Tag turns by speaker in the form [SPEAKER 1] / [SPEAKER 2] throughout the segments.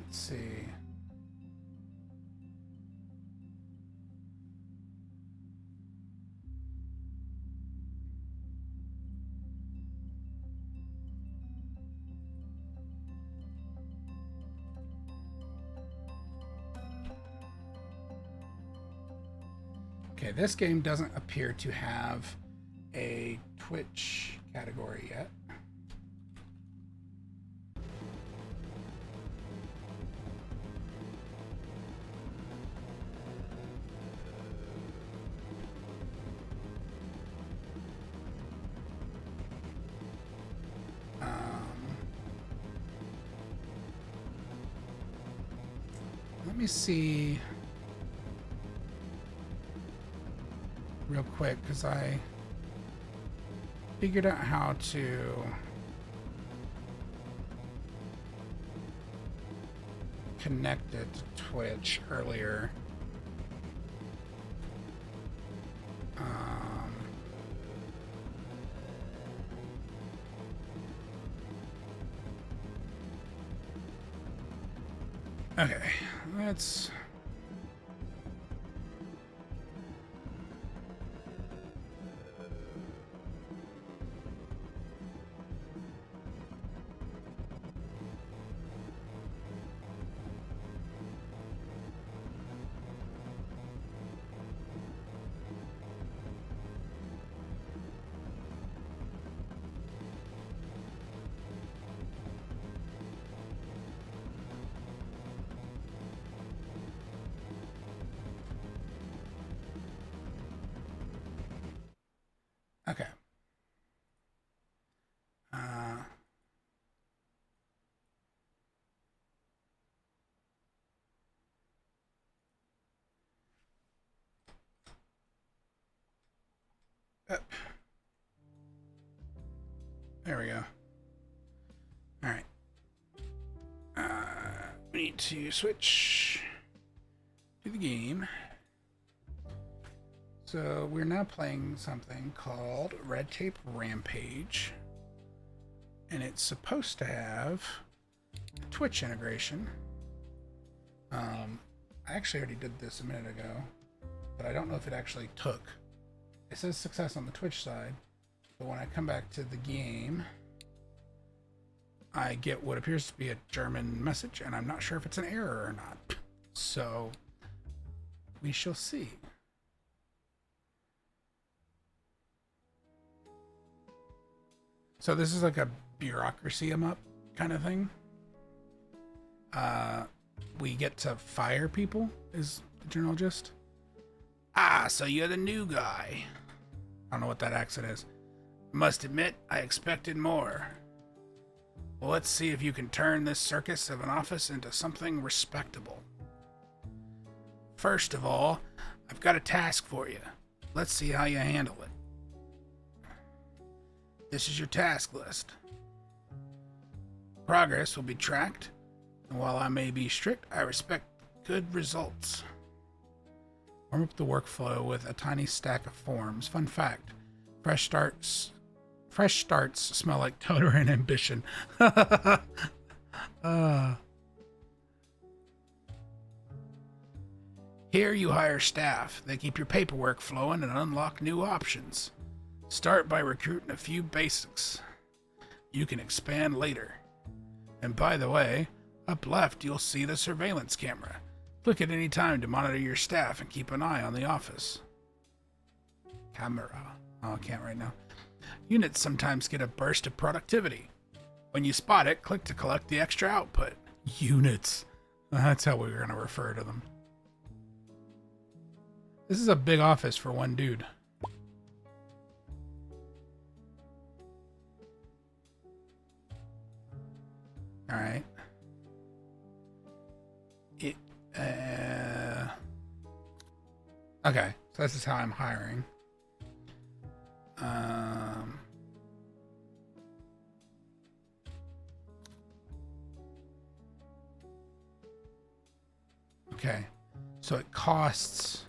[SPEAKER 1] Let's see. Okay, this game doesn't appear to have a Twitch category yet. Let me see real quick, because I figured out how to connect it to Twitch earlier. Okay, let's... Okay. There we go. All right. We need to switch to the game. So we're now playing something called Tape Rampage. And it's supposed to have a Twitch integration. I actually already did this a minute ago, but I don't know if it actually took. It says success on the Twitch side, but when I come back to the game, I get what appears to be a German message, and I'm not sure if it's an error or not. So we shall see. So this is like a bureaucracy 'em up kind of thing. We get to fire people, is the general gist. Ah, so you're the new guy. I don't know what that accent is. Must admit, I expected more. Well, let's see if you can turn this circus of an office into something respectable. First of all, I've got a task for you. Let's see how you handle it. This is your task list. Progress will be tracked, and while I may be strict, I respect good results. Warm up the workflow with a tiny stack of forms. Fun fact, fresh starts smell like toner and ambition. Here you hire staff. They keep your paperwork flowing and unlock new options. Start by recruiting a few basics. You can expand later. And by the way, up left you'll see the surveillance camera. Click at any time to monitor your staff and keep an eye on the office. Camera. Oh, I can't right now. Units sometimes get a burst of productivity. When you spot it, click to collect the extra output. Units. That's how we're going to refer to them. This is a big office for one dude. All right. Okay, so this is how I'm hiring. Okay, so it costs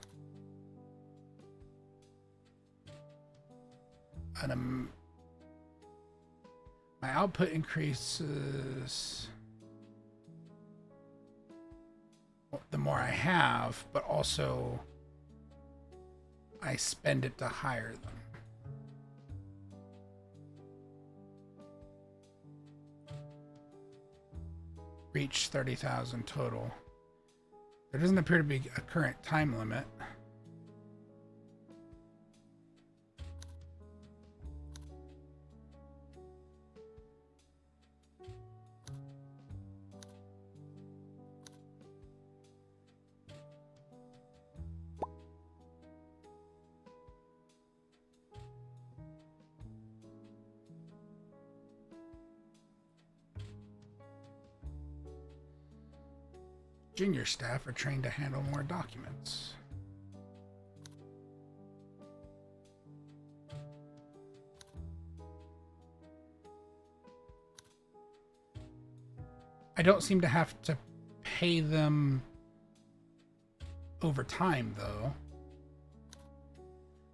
[SPEAKER 1] my output increases. the more I have, but also I spend it to hire them. Reach 30,000 total. There doesn't appear to be a current time limit. Junior staff are trained to handle more documents. I don't seem to have to pay them over time, though.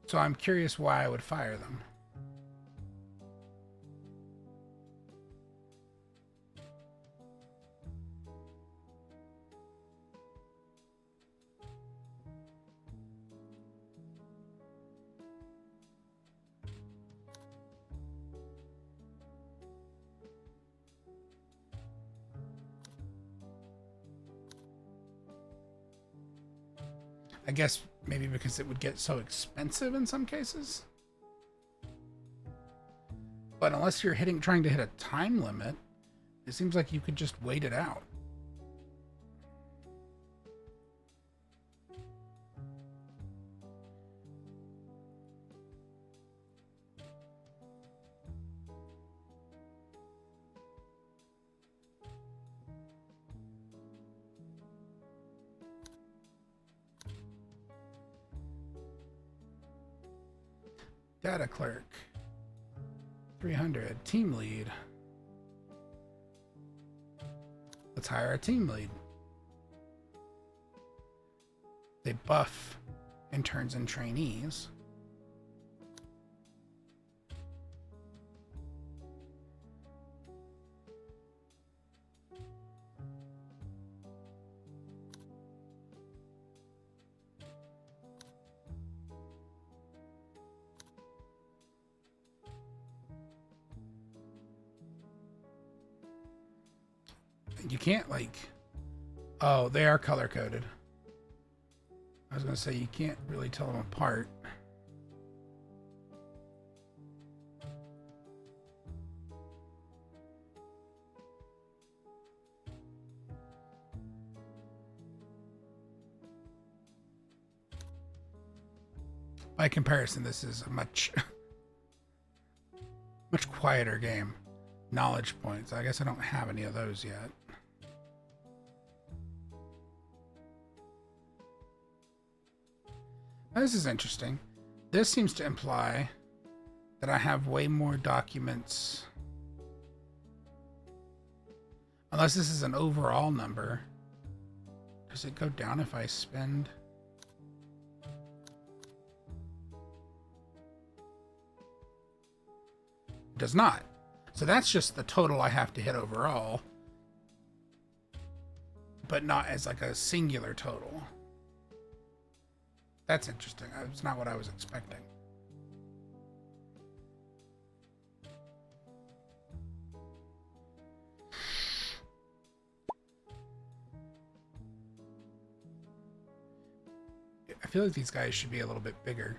[SPEAKER 1] So I'm curious why I would fire them. I guess maybe because it would get so expensive in some cases. But unless you're trying to hit a time limit, it seems like you could just wait it out. Data clerk. 300. Team lead. Let's hire a team lead. They buff interns and trainees. You can't, like... Oh, they are color-coded. I was going to say, you can't really tell them apart. By comparison, this is a much quieter game. Knowledge points. I guess I don't have any of those yet. Now, this is interesting. This seems to imply that I have way more documents. Unless this is an overall number. Does it go down if I spend? It does not. So that's just the total I have to hit overall. But not as like a singular total. That's interesting. That's not what I was expecting. I feel like these guys should be a little bit bigger.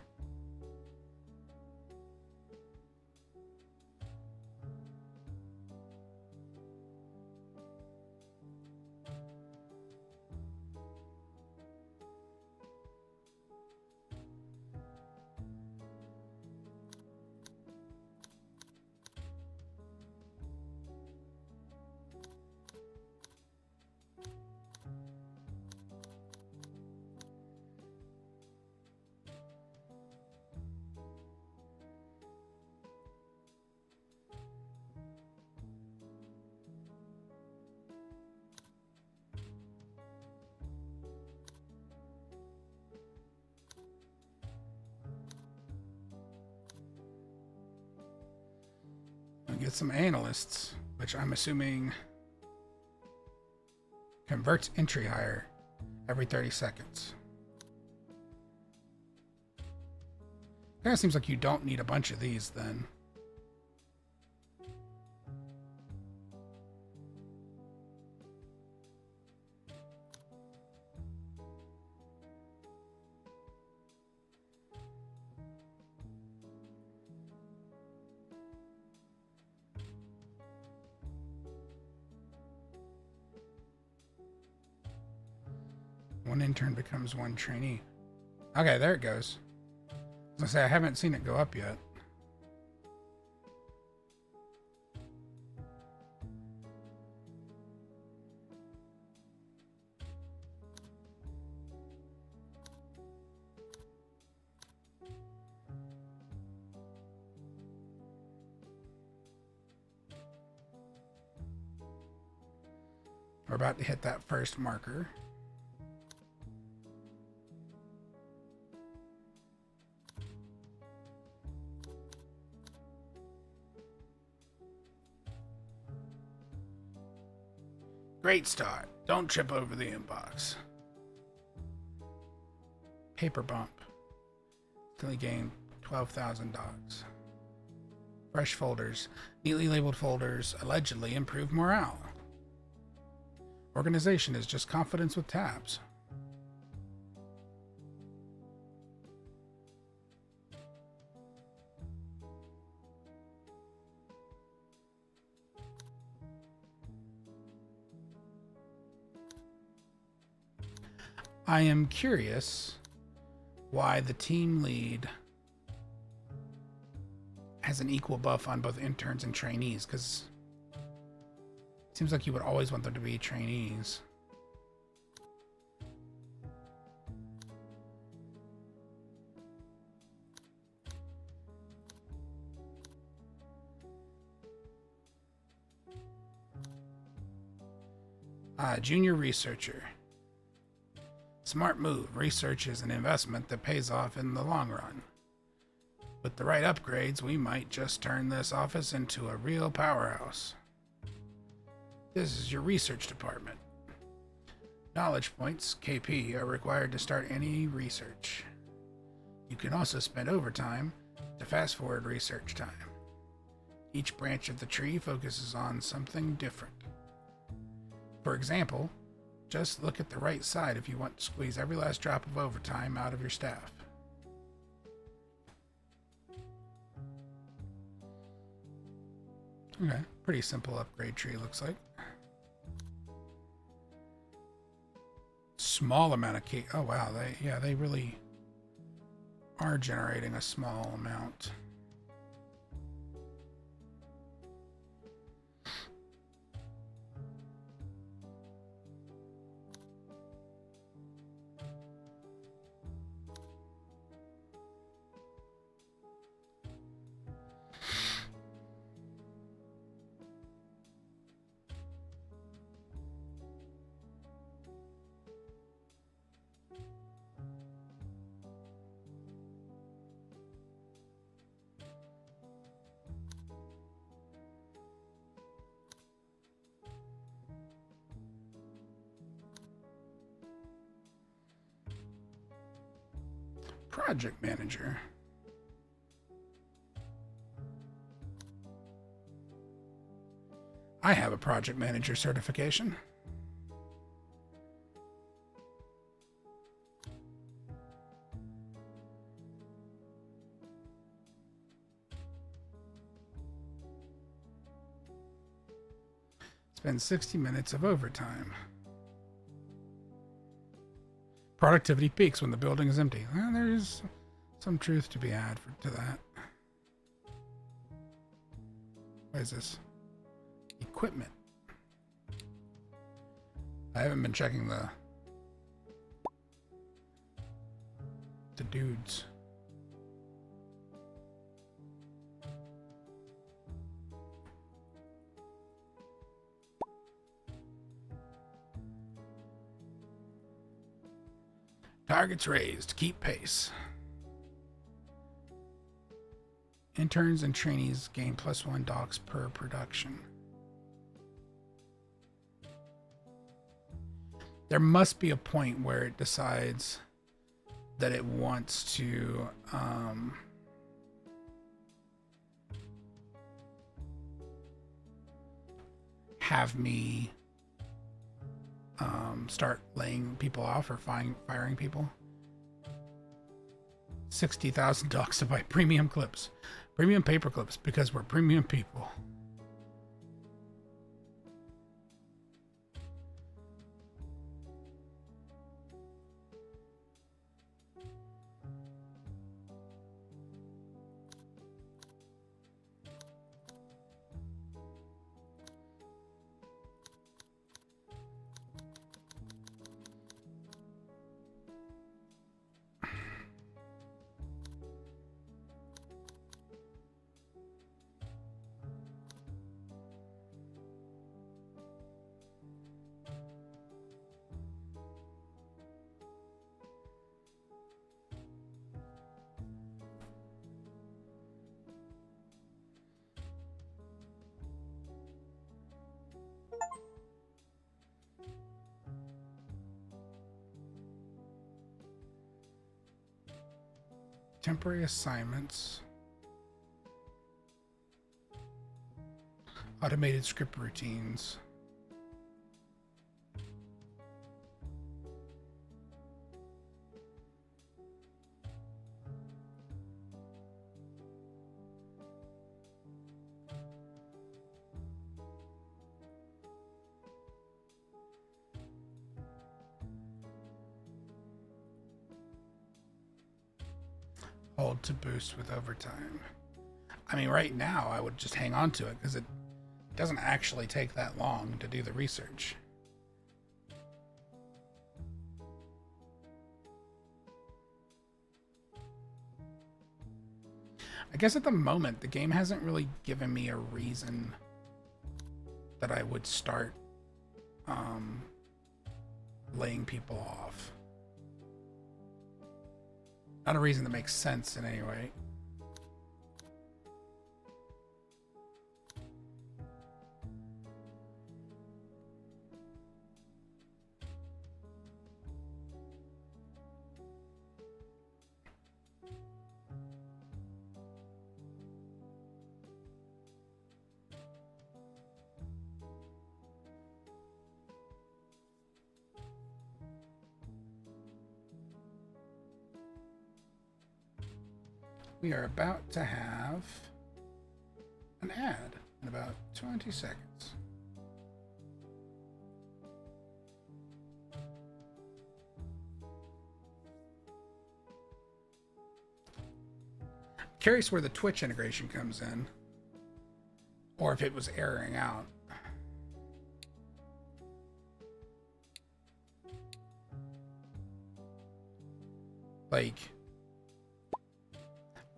[SPEAKER 1] Get some analysts, which I'm assuming converts entry hire. every 30 seconds. Kind of seems like you don't need a bunch of these then. One intern becomes one trainee. Okay, there it goes. I was gonna say, I haven't seen it go up yet. We're about to hit that first marker. Great start. Don't trip over the inbox. Paper bump. Till he gained 12,000 dogs. Fresh folders. Neatly labeled folders allegedly improve morale. Organization is just confidence with tabs. I am curious why the team lead has an equal buff on both interns and trainees, because it seems like you would always want them to be trainees. Junior researcher. Smart move. Research is an investment that pays off in the long run. With the right upgrades, we might just turn this office into a real powerhouse. This is your research department. Knowledge points, KP, are required to start any research. You can also spend overtime to fast forward research time. Each branch of the tree focuses on something different. For example, just look at the right side if you want to squeeze every last drop of overtime out of your staff. Okay, pretty simple upgrade tree looks like. Small amount of key. Oh wow, they really are generating a small amount. Project manager. I have a project manager certification. Spend 60 minutes of overtime. Productivity peaks when the building is empty. Well, there is some truth to be had to that. What is this? Equipment. I haven't been checking the dudes. Targets raised. Keep pace. Interns and trainees gain +1 docs per production. There must be a point where it decides that it wants to have me start laying people off or firing people. $60,000 to buy premium clips, premium paper clips, because we're premium people. Temporary assignments. Automated script routines. Hold to boost with overtime. I mean, right now I would just hang on to it because it doesn't actually take that long to do the research. I guess at the moment the game hasn't really given me a reason that I would start laying people off. Not a reason that makes sense in any way. We are about to have an ad in about 20 seconds. Curious where the Twitch integration comes in, or if it was erroring out. Like,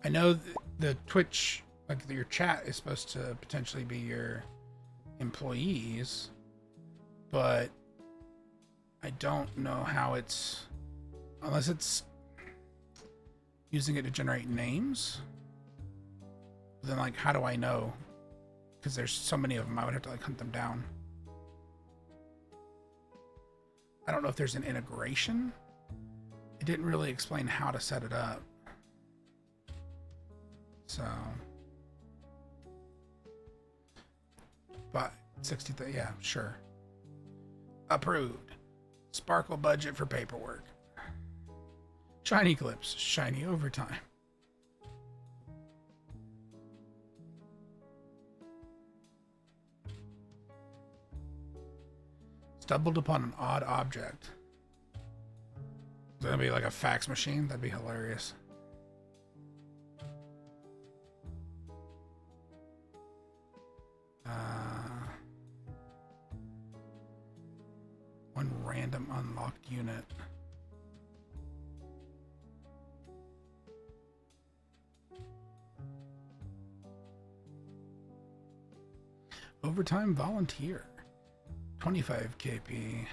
[SPEAKER 1] I know the Twitch, like your chat is supposed to potentially be your employees, but I don't know how it's, unless it's using it to generate names, then like, how do I know? Because there's so many of them, I would have to like hunt them down. I don't know if there's an integration. It didn't really explain how to set it up. So, but 60, yeah, sure. Approved. Sparkle budget for paperwork. Shiny clips, shiny overtime. Stumbled upon an odd object. Is that gonna be like a fax machine? That'd be hilarious. One random unlocked unit. Overtime volunteer. 25 KP.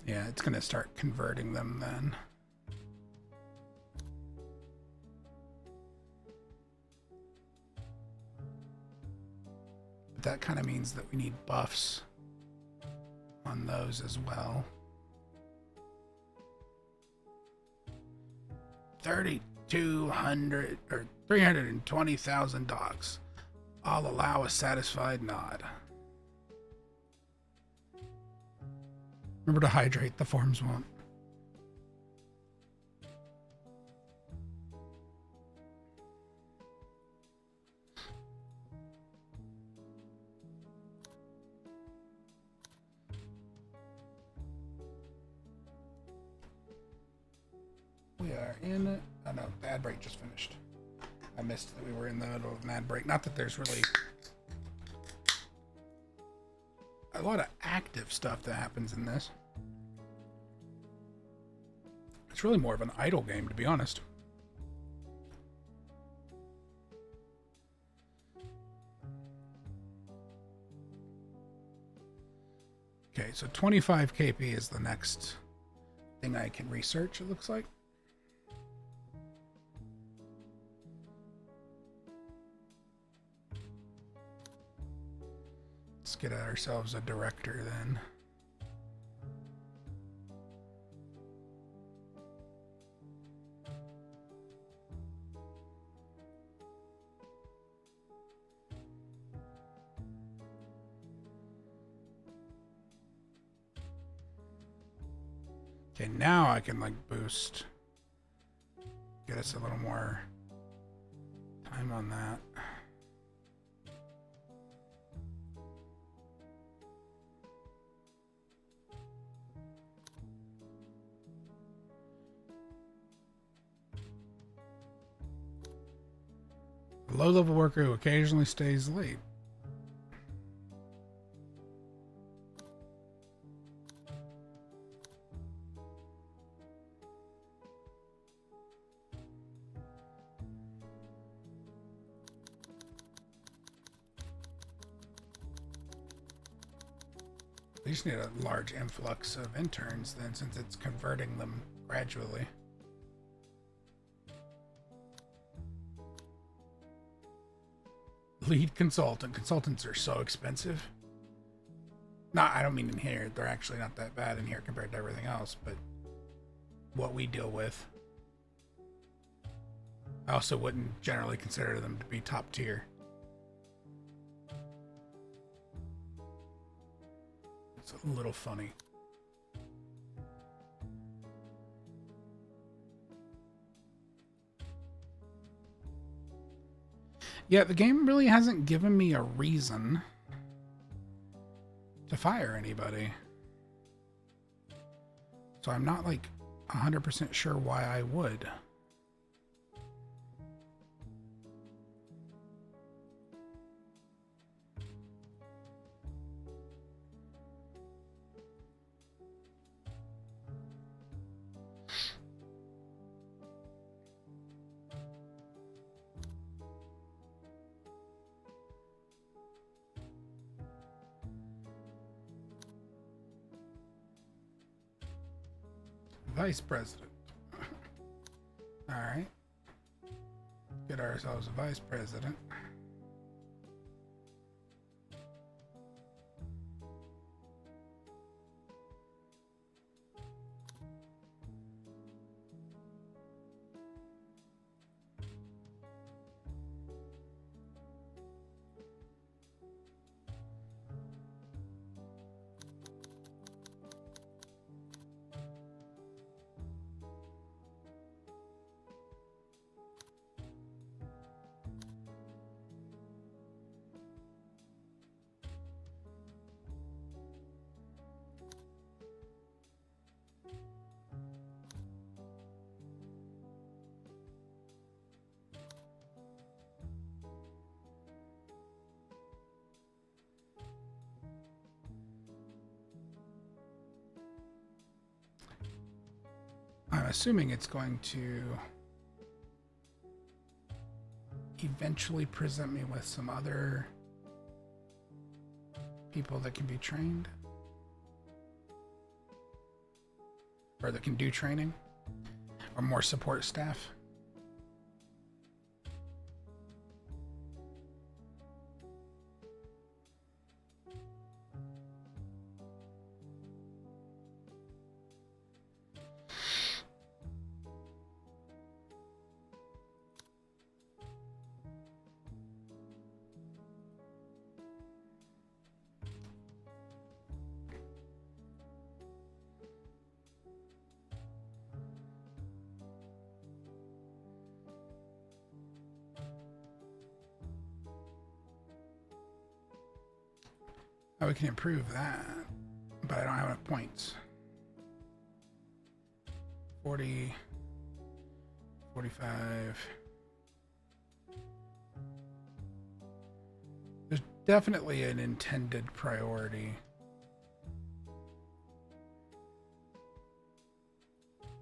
[SPEAKER 1] Yeah, it's going to start converting them then. But that kind of means that we need buffs on those as well. 3,200 or 320,000 dogs. I'll allow a satisfied nod. Remember to hydrate, the forms won't. We are in it. Oh no, the ad break just finished. I missed that we were in the middle of an ad break. Not that there's really a lot of active stuff that happens in this. It's really more of an idle game, to be honest. Okay, so 25 KP is the next thing I can research, it looks like. Let's get ourselves a director then. Okay, now I can like boost, get us a little more time on that. A low-level worker who occasionally stays late. We just need a large influx of interns then, since it's converting them gradually. Lead consultant. Consultants are so expensive. Not, I don't mean in here. They're actually not that bad in here compared to everything else, but what we deal with. I also wouldn't generally consider them to be top tier. It's a little funny. Yeah, the game really hasn't given me a reason to fire anybody. So I'm not like 100% sure why I would. Vice president. All right. Get ourselves a vice president. I'm assuming it's going to eventually present me with some other people that can be trained. or that can do training, or more support staff. Oh, we can improve that, but I don't have enough points. 40, 45. There's definitely an intended priority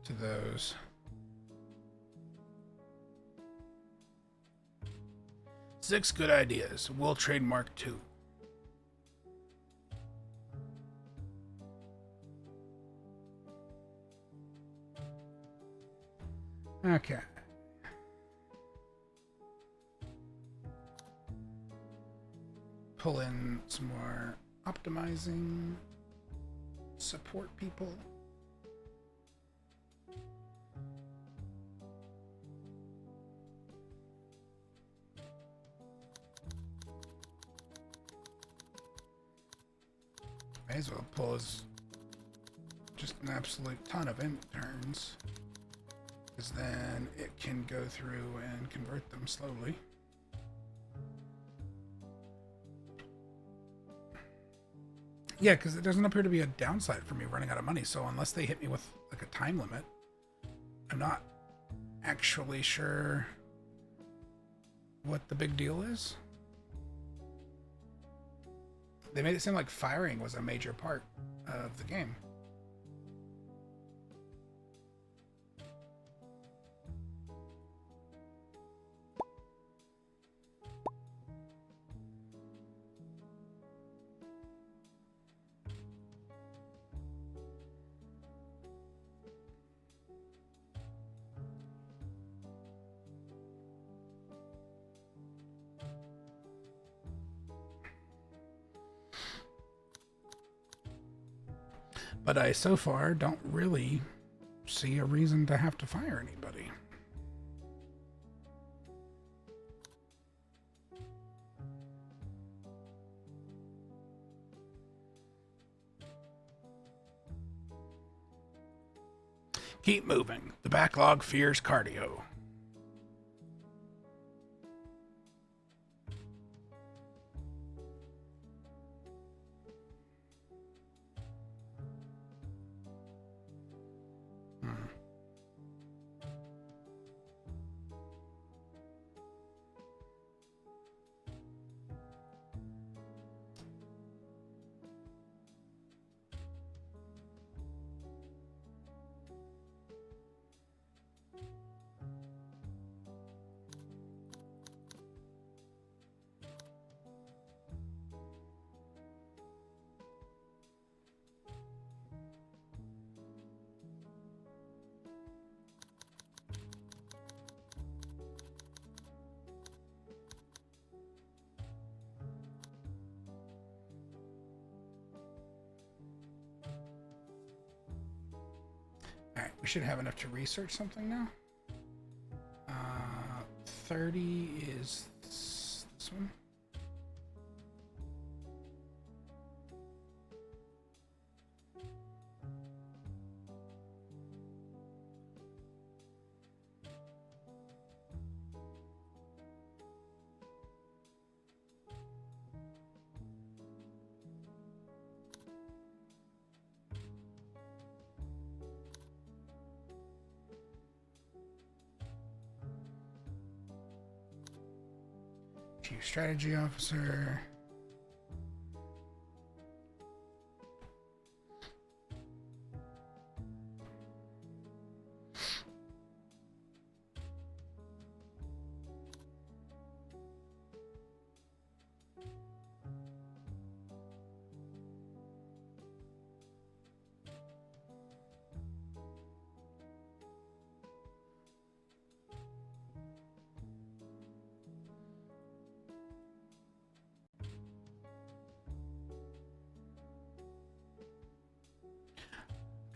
[SPEAKER 1] to those. Six good ideas. We'll trademark 2. Okay. Pull in some more optimizing support people. May as well pull as just an absolute ton of interns, because then it can go through and convert them slowly. Yeah, because it doesn't appear to be a downside for me running out of money, so unless they hit me with like a time limit, I'm not actually sure what the big deal is. They made it seem like firing was a major part of the game. But I, so far, don't really see a reason to have to fire anybody. Keep moving. The backlog fears cardio. Alright, we should have enough to research something now. 30 is this one. Chief Strategy Officer.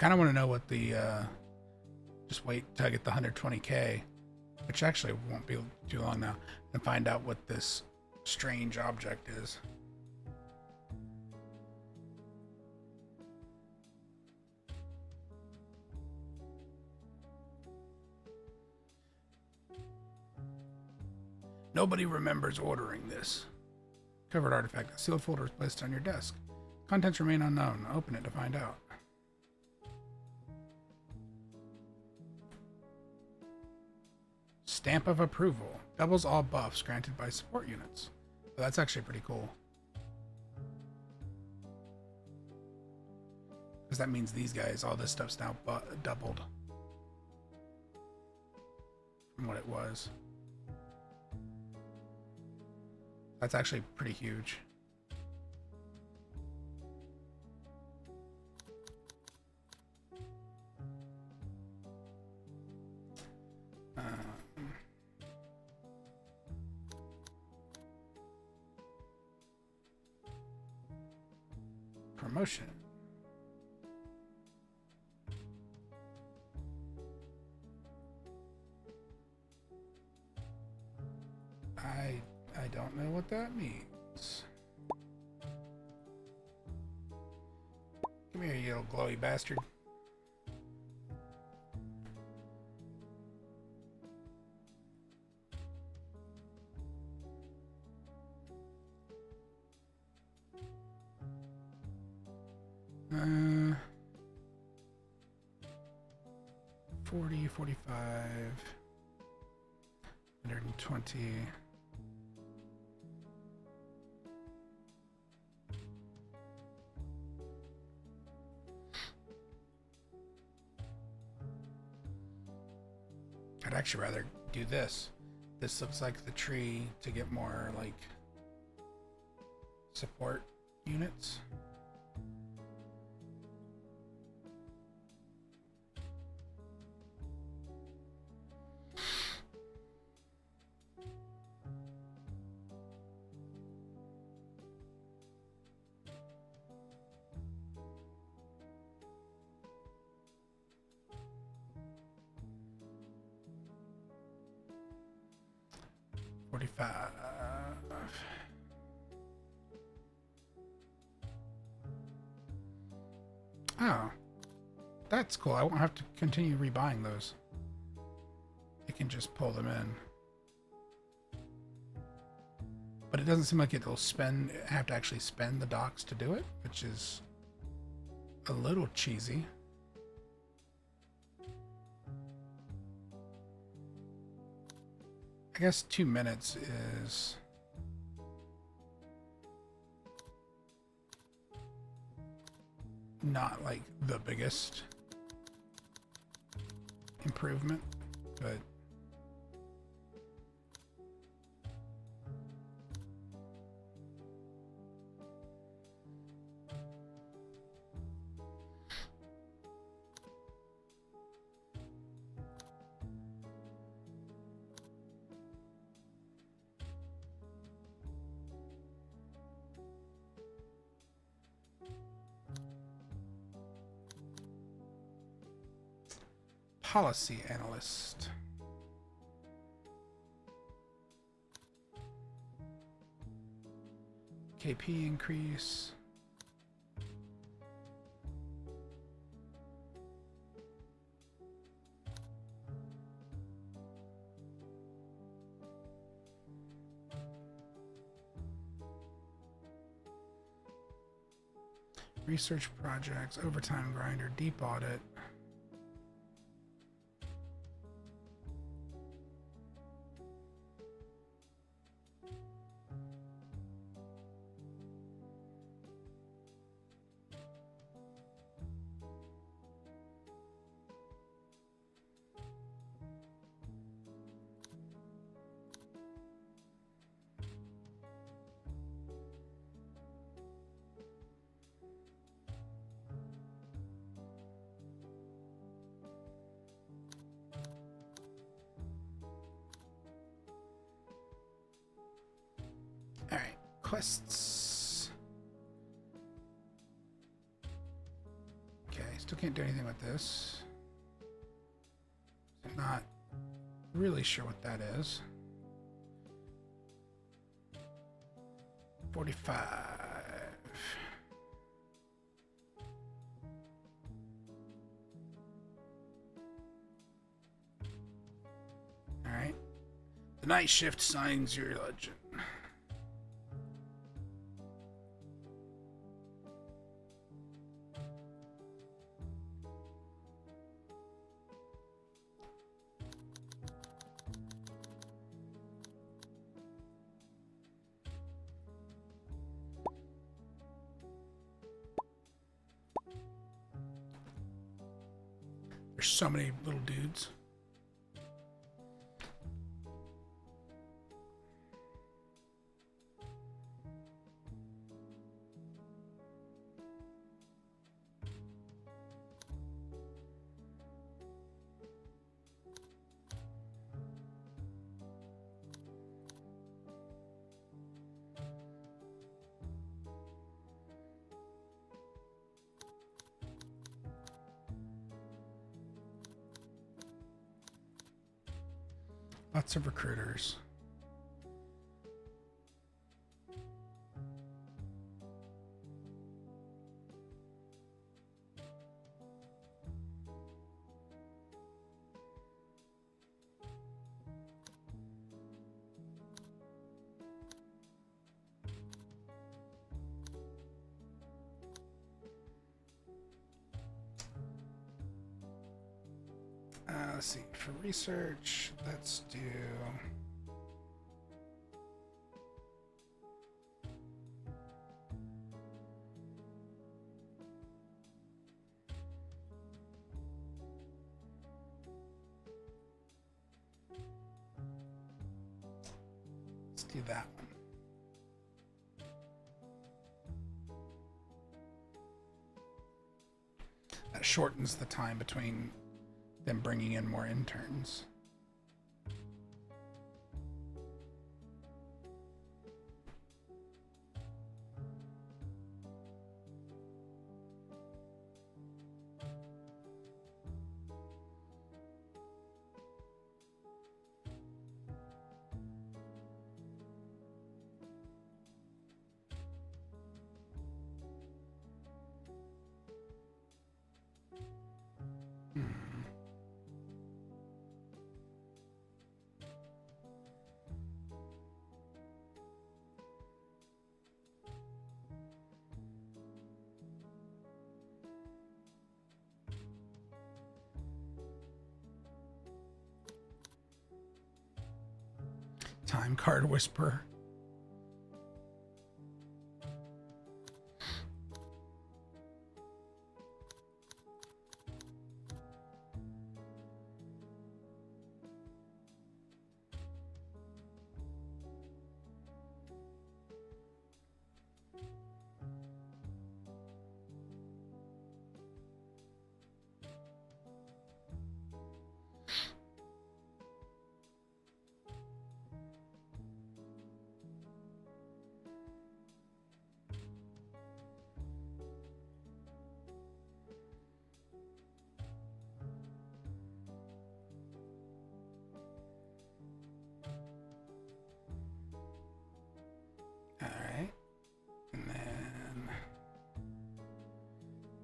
[SPEAKER 1] kind of want to know what the, just wait till I get the 120K, which actually won't be too long now, and find out what this strange object is. Nobody remembers ordering this. Covered artifact. A sealed folder is placed on your desk. Contents remain unknown. Open it to find out. Stamp of approval. Doubles all buffs granted by support units. Well, that's actually pretty cool. Because that means these guys, all this stuff's now doubled from what it was. That's actually pretty huge. Promotion. I don't know what that means. Come here, you little glowy bastard. Uh, 40, 45, 120. I'd actually rather do this. This looks like the tree to get more like support units. Oh, that's cool. I won't have to continue rebuying those. I can just pull them in. But it doesn't seem like it'll have to actually spend the docks to do it, which is a little cheesy. I guess 2 minutes is not like the biggest improvement, but policy analyst. KP increase. Research projects, overtime grinder, deep audit. Alright, quests. Okay, Still can't do anything with this. I'm not really sure what that is. 45. Alright. The night shift signs your legend. There's so many little dudes. Lots of recruiters. Let's see, for research, let's do... Let's do that one. That shortens the time between them bringing in more interns. Time card whisperer.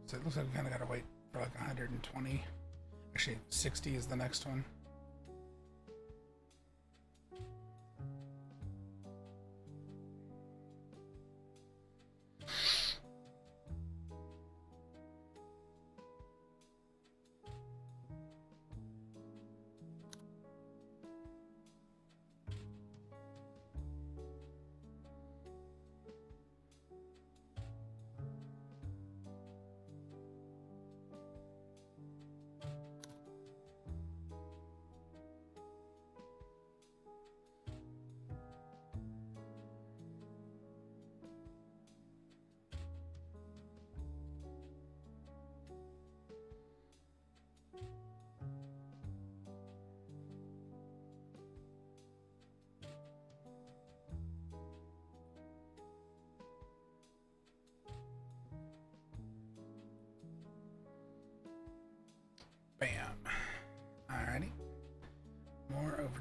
[SPEAKER 1] So it looks like we kind of got to wait for like 120. Actually, 60 is the next one.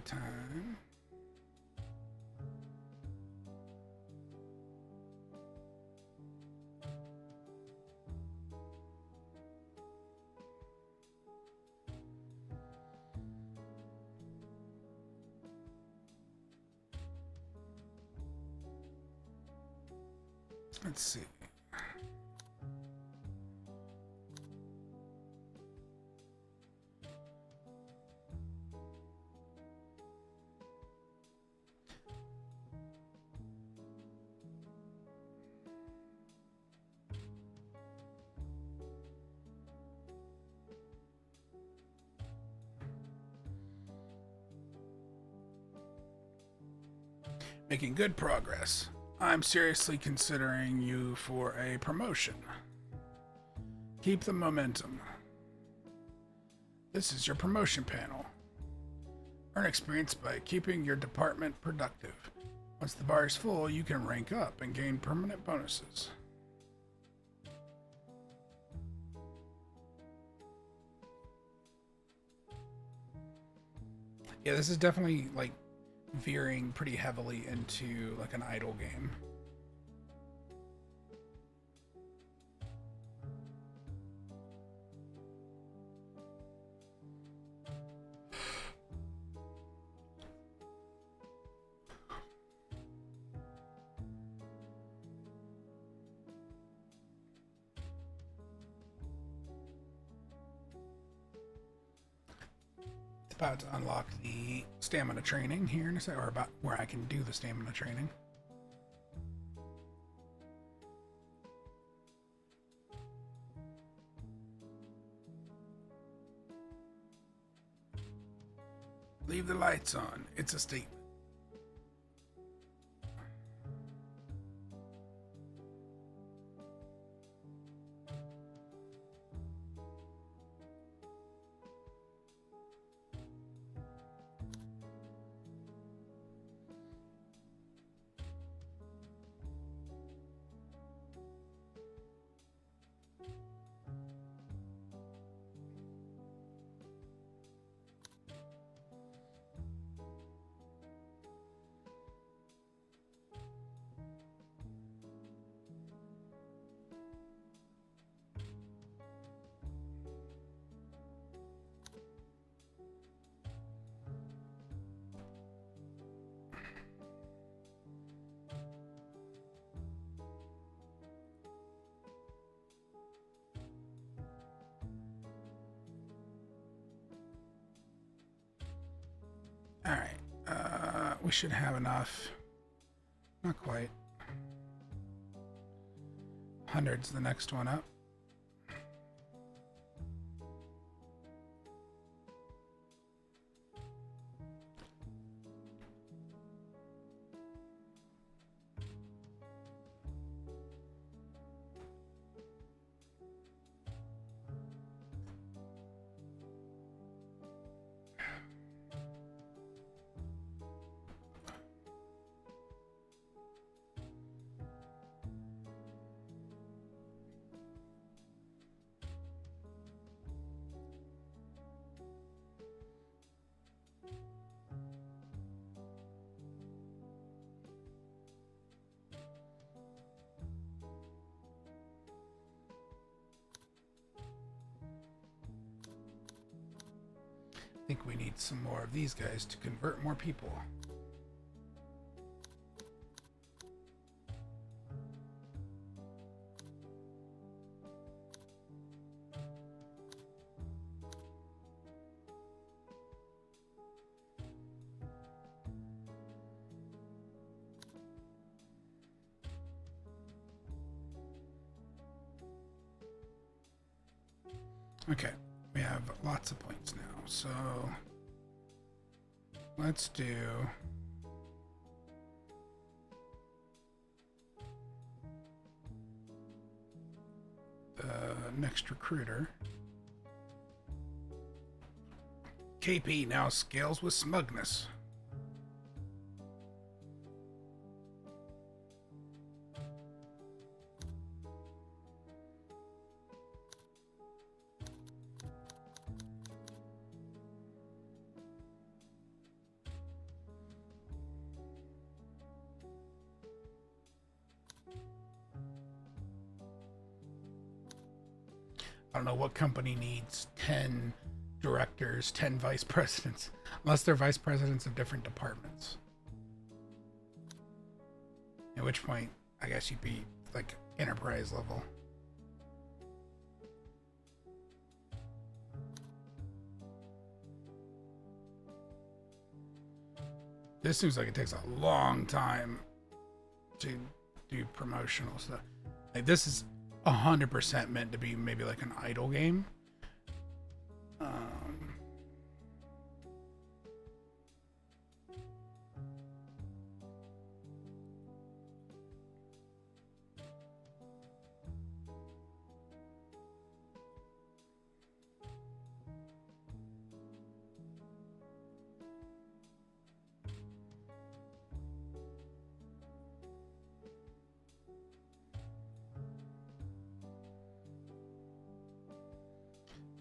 [SPEAKER 1] time. Let's see. Making good progress. I'm seriously considering you for a promotion. Keep the momentum. This is your promotion panel. Earn experience by keeping your department productive. Once the bar is full, you can rank up and gain permanent bonuses. Yeah, this is definitely like veering pretty heavily into like an idle game. About to unlock the stamina training here in a second, or about where I can do the stamina training. Leave the lights on. It's a statement. Alright, we should have enough. Not quite. 100's the next one up. I think we need some more of these guys to convert more people. Okay, we have lots of points now, so let's do the next recruiter. KP now scales with smugness. I don't know what company needs 10 directors, 10 vice presidents, unless they're vice presidents of different departments. At which point, I guess you'd be like enterprise level. This seems like it takes a long time to do promotional stuff. Like this is 100% meant to be maybe like an idle game.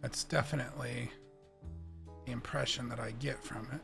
[SPEAKER 1] That's definitely the impression that I get from it.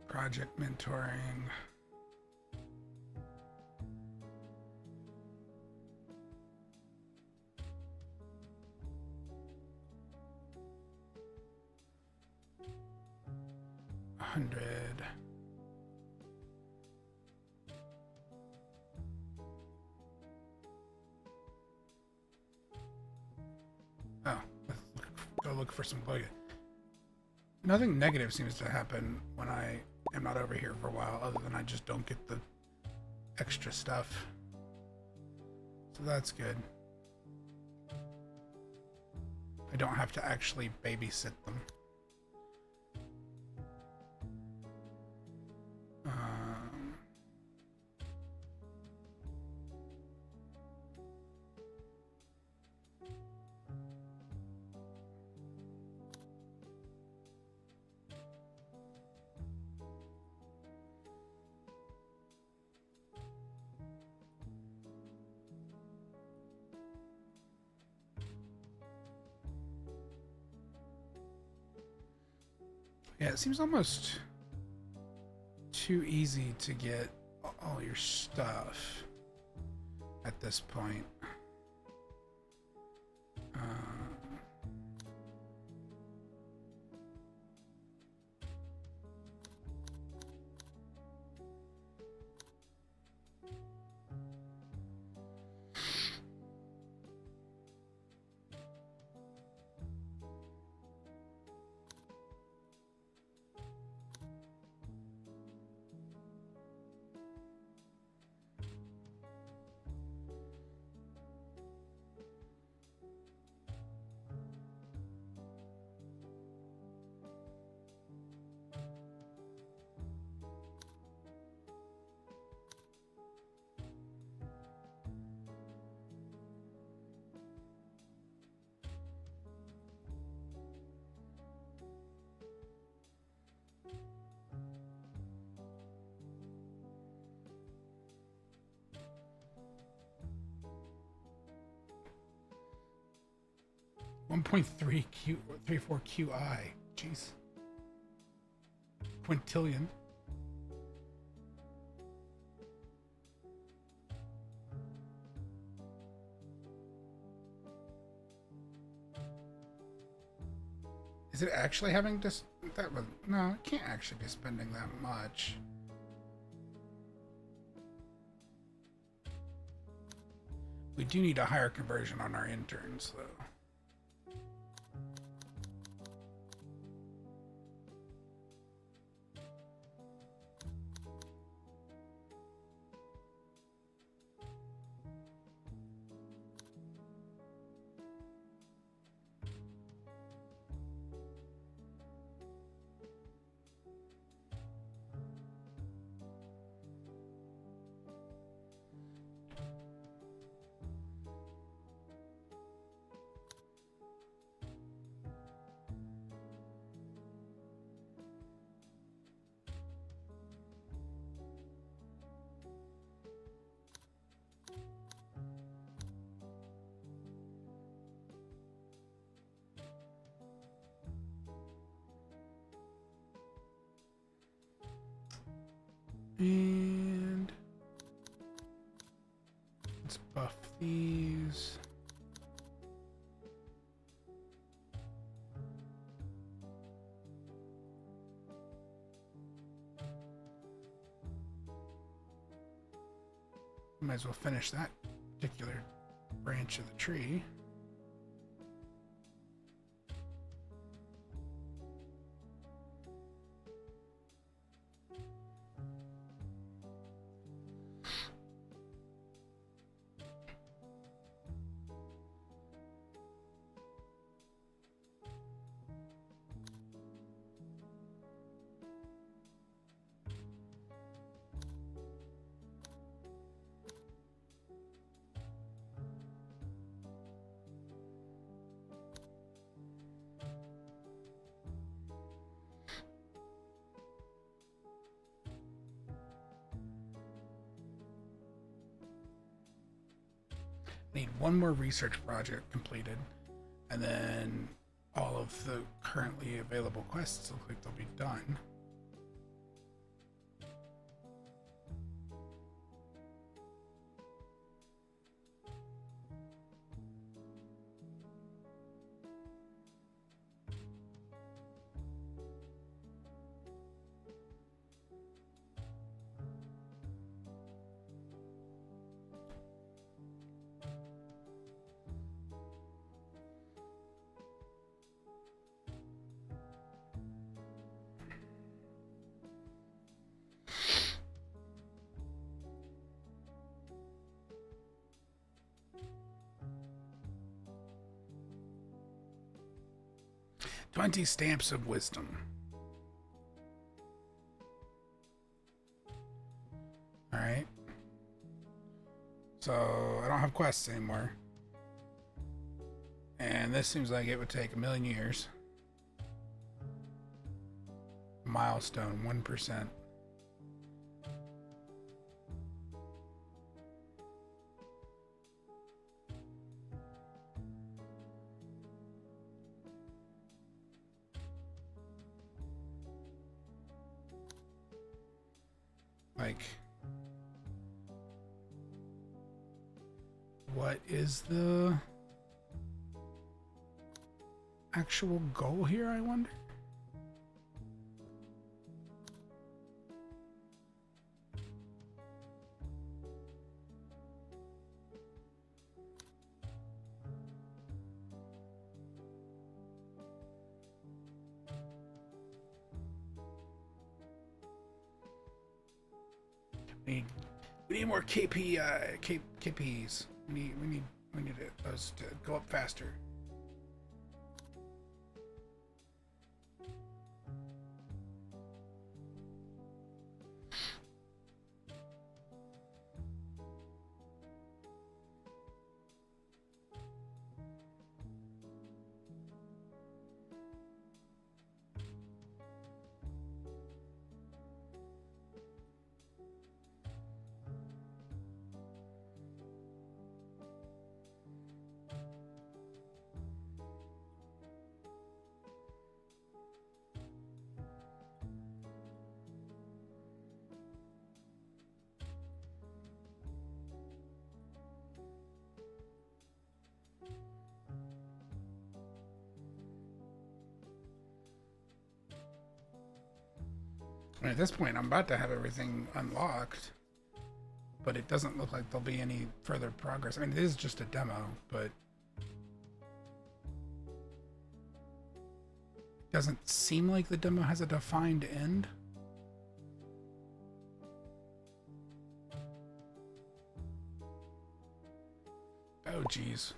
[SPEAKER 1] Project mentoring. $100. Oh, let's go look for some plugin. Nothing negative seems to happen when I am not over here for a while, other than I just don't get the extra stuff. So that's good. I don't have to actually babysit them. Yeah, it seems almost too easy to get all your stuff at this point. .34 QI. Jeez. Quintillion. Is it actually having this? No, it can't actually be spending that much. We do need a higher conversion on our interns, though. these. Might as well finish that particular branch of the tree. Need one more research project completed, and then all of the currently available quests look like they'll be done. "20 stamps of wisdom." Alright. So, I don't have quests anymore. And this seems like it would take 1,000,000 years. Milestone, 1%. Like, what is the actual goal here, I wonder? We need more KPs. We need those to go up faster. At this point, I'm about to have everything unlocked, but it doesn't look like there'll be any further progress. I mean, it is just a demo, but it doesn't seem like the demo has a defined end. Oh, geez.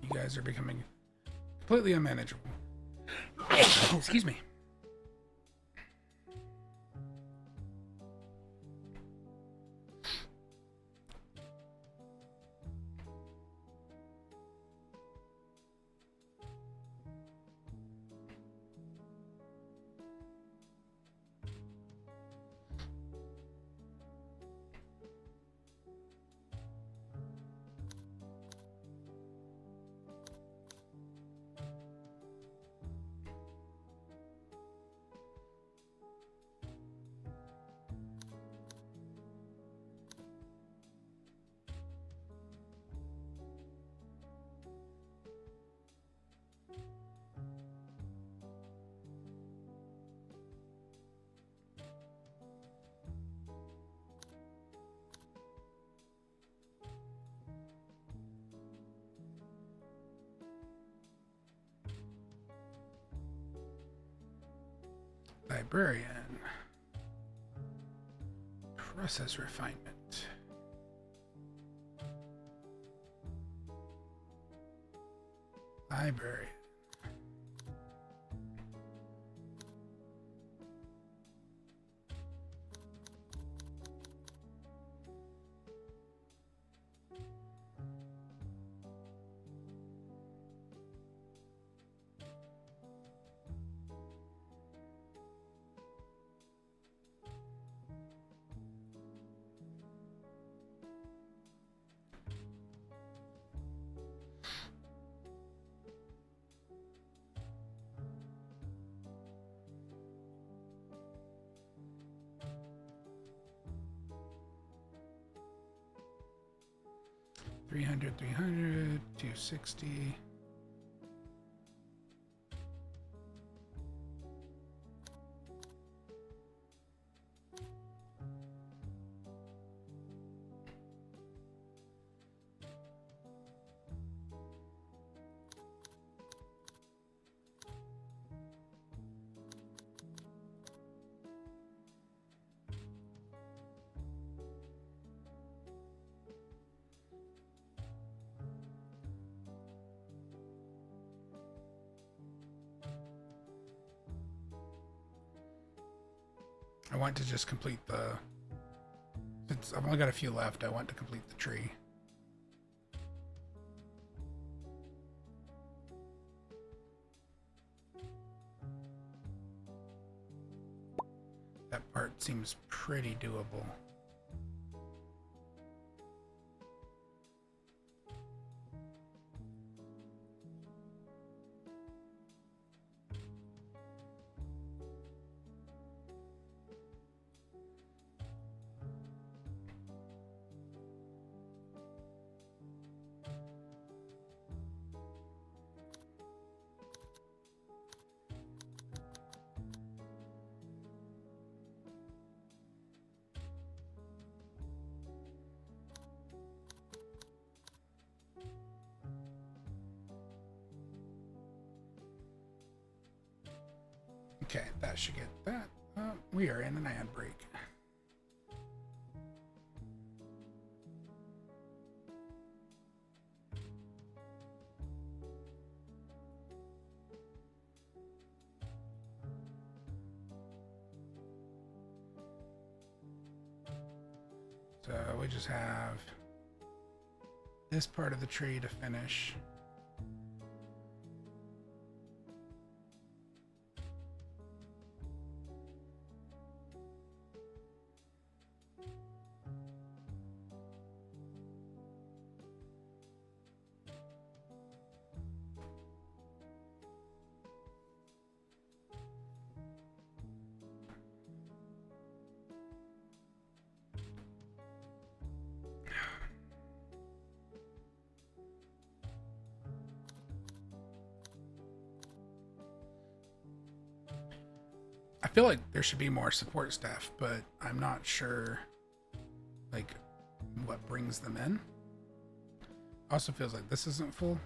[SPEAKER 1] You guys are becoming completely unmanageable. Excuse me. Librarian. Process refinement. Library. $300, $300, $260. I want to just complete the... Since I've only got a few left, I want to complete the tree. That part seems pretty doable. Okay, that should get that. We are in an ad break. So we just have this part of the tree to finish. I feel like there should be more support staff, but I'm not sure, like, what brings them in. Also feels like this isn't full.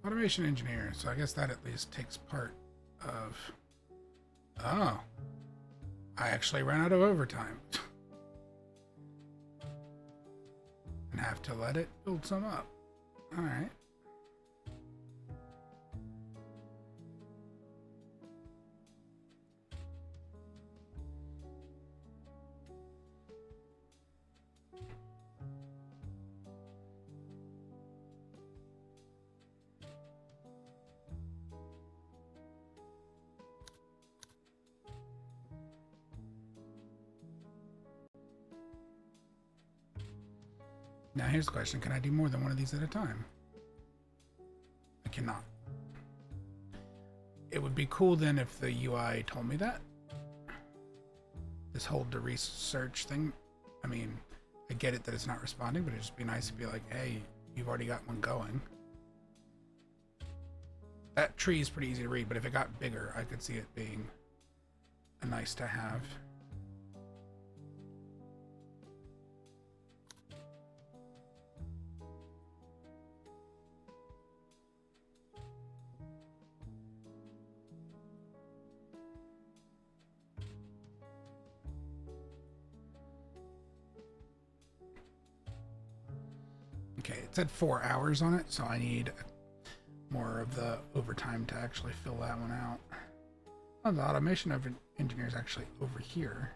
[SPEAKER 1] Automation engineer, so I guess that at least takes part of... Oh. I actually ran out of overtime. And have to let it build some up. Alright. Now here's the question, can I do more than one of these at a time? I cannot. It would be cool then if the UI told me that. This hold to research thing. I mean, I get it that it's not responding, but it'd just be nice to be like, hey, you've already got one going. That tree is pretty easy to read, but if it got bigger, I could see it being a nice to have. Okay, it said 4 hours on it, so I need more of the overtime to actually fill that one out. Oh, the automation of engineer is actually over here.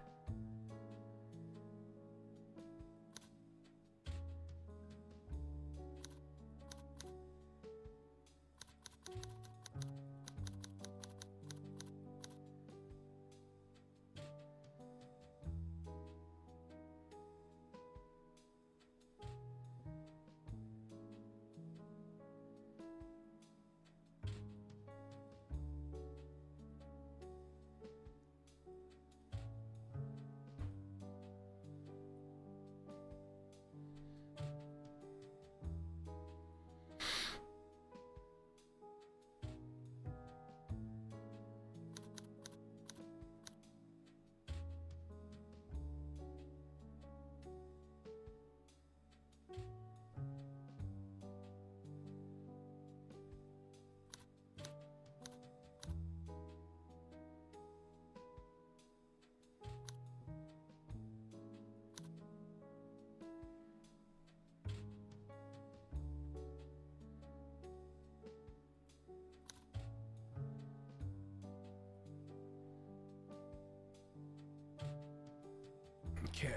[SPEAKER 1] Okay,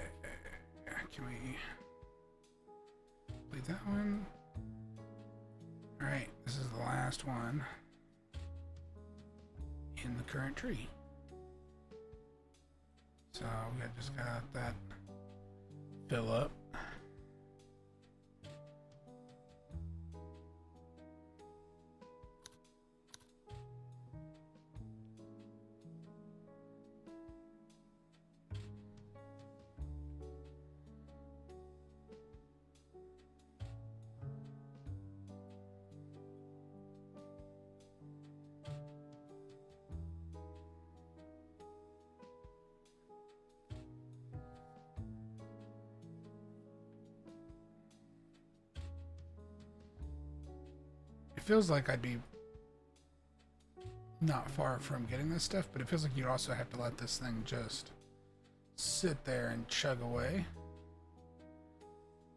[SPEAKER 1] can we complete that one? Alright, this is the last one in the current tree. So we just got that fill up. Feels like I'd be not far from getting this stuff, but it feels like you'd also have to let this thing just sit there and chug away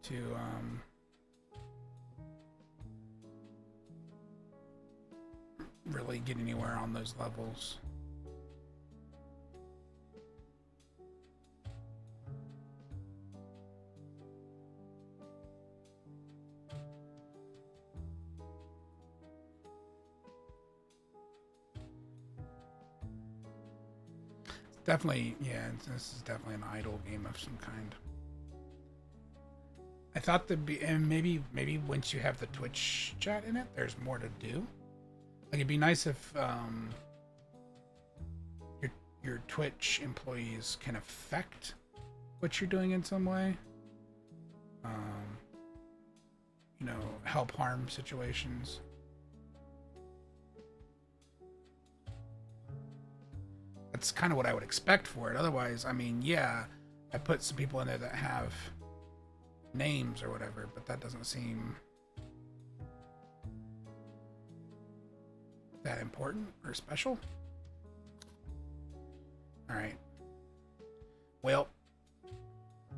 [SPEAKER 1] to really get anywhere on those levels. Definitely, yeah, this is definitely an idle game of some kind. I thought there'd be, and maybe once you have the Twitch chat in it, there's more to do. Like, it'd be nice if your Twitch employees can affect what you're doing in some way. You know, help harm situations. That's kind of what I would expect for it. Otherwise, I mean, yeah, I put some people in there that have names or whatever, but that doesn't seem that important or special. All right. Well,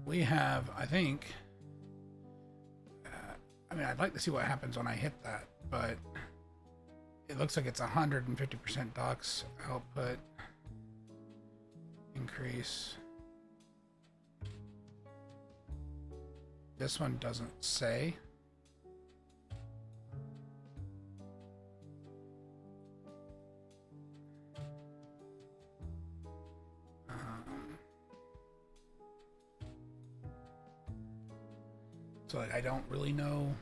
[SPEAKER 1] we have, I think, I mean, I'd like to see what happens when I hit that, but it looks like it's 150% docs output. Increase. This one doesn't say. So like, I don't really know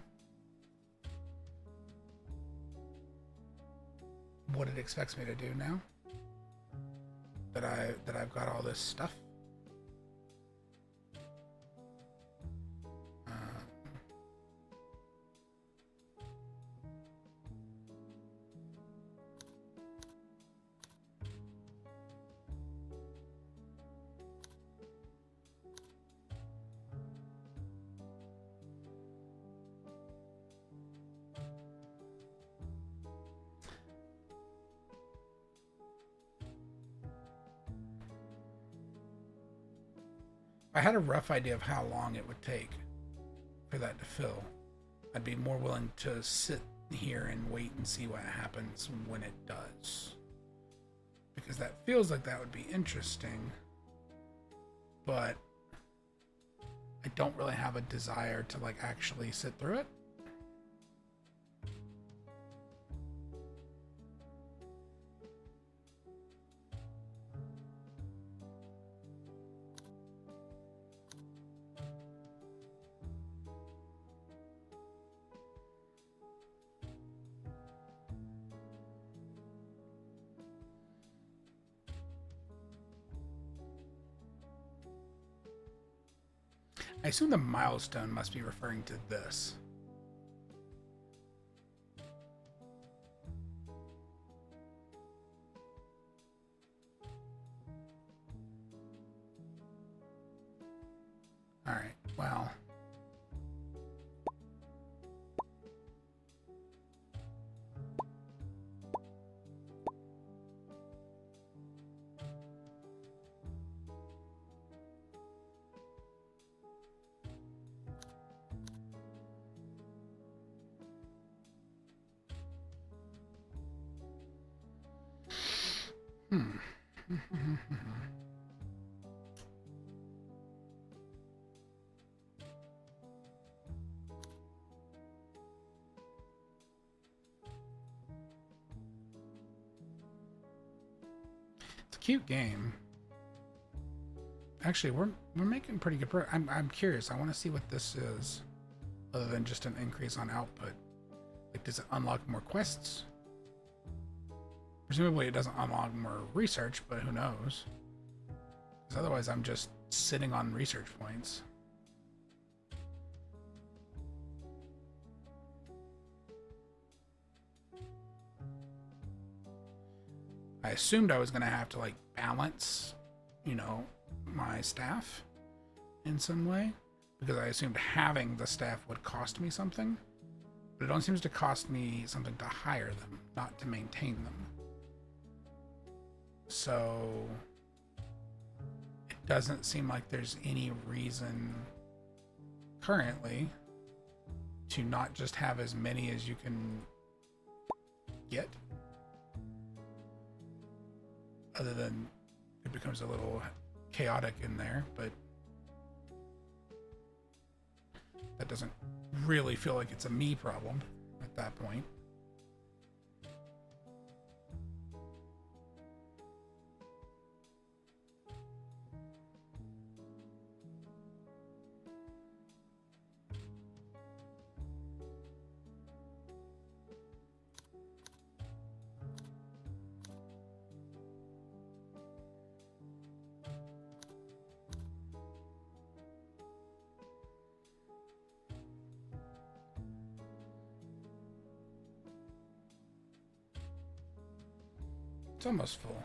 [SPEAKER 1] what it expects me to do now that I've got all this stuff. I had a rough idea of how long it would take for that to fill. I'd be more willing to sit here and wait and see what happens when it does. Because that feels like that would be interesting. But I don't really have a desire to like actually sit through it. I assume the milestone must be referring to this. All right, well. It's a cute game. Actually, we're making pretty good progress. I'm curious. I want to see what this is, other than just an increase on output. Like, does it unlock more quests? Presumably, it doesn't unlock more research, but who knows? Because otherwise, I'm just sitting on research points. I assumed I was going to have to, like, balance, you know, my staff in some way, because I assumed having the staff would cost me something, but it only seems to cost me something to hire them, not to maintain them. So it doesn't seem like there's any reason currently to not just have as many as you can get, other than it becomes a little chaotic in there, but that doesn't really feel like it's a me problem at that point. It's almost full.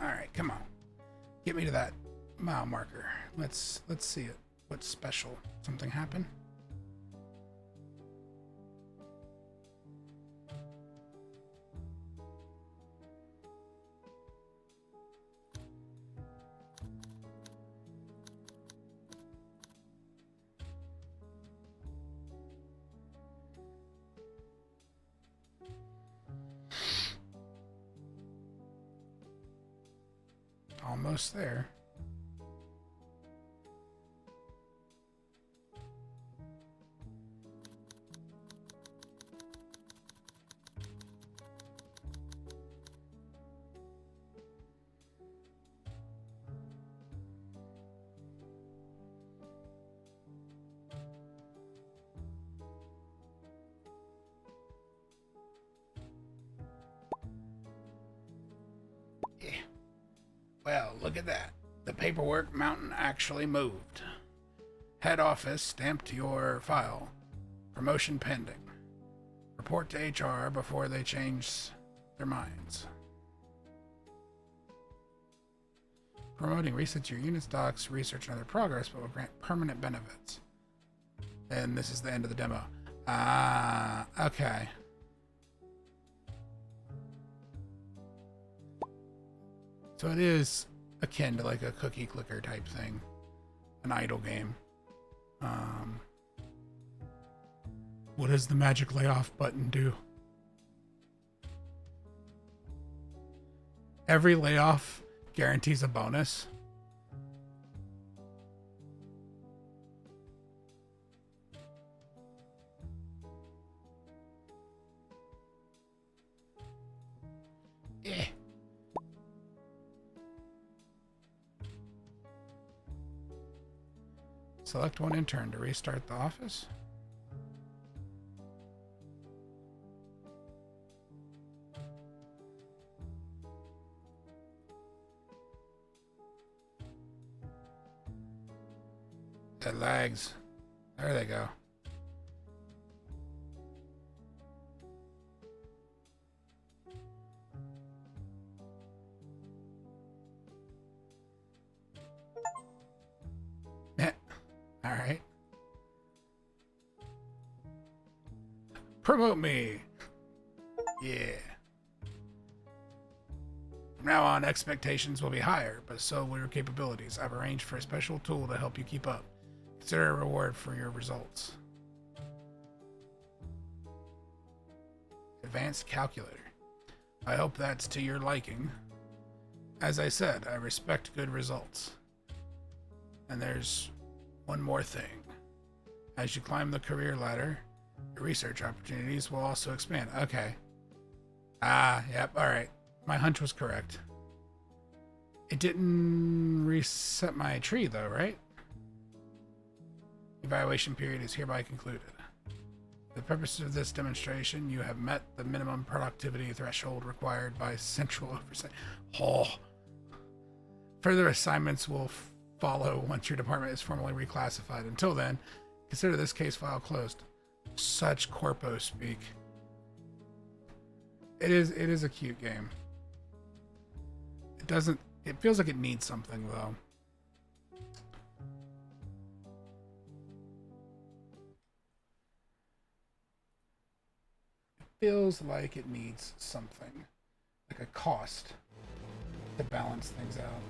[SPEAKER 1] All right, come on. Get me to that mile marker. Let's see it. What's special? Something happen? Almost there. Well, look at that. The paperwork mountain actually moved. Head office stamped your file. Promotion pending. Report to HR before they change their minds. Promoting resets your unit stocks, research and other progress, but will grant permanent benefits. And this is the end of the demo. Ah, okay. So it is akin to like a cookie clicker type thing. An idle game. What does the magic layoff button do? Every layoff guarantees a bonus. Eh. Select one intern to restart the office. It lags. There they go. All right. Promote me. Yeah. From now on, expectations will be higher, but so will your capabilities. I've arranged for a special tool to help you keep up. Consider a reward for your results. Advanced calculator. I hope that's to your liking. As I said, I respect good results. And there's one more thing. As you climb the career ladder, your research opportunities will also expand. Okay. Ah, yep, alright. My hunch was correct. It didn't reset my tree though, right? Evaluation period is hereby concluded. For the purpose of this demonstration, you have met the minimum productivity threshold required by central oversight. Oh. Further assignments will follow once your department is formally reclassified. Until then, consider this case file closed. Such corpo speak. It is a cute game. It feels like it needs something though. Feels like it needs something, like a cost, to balance things out.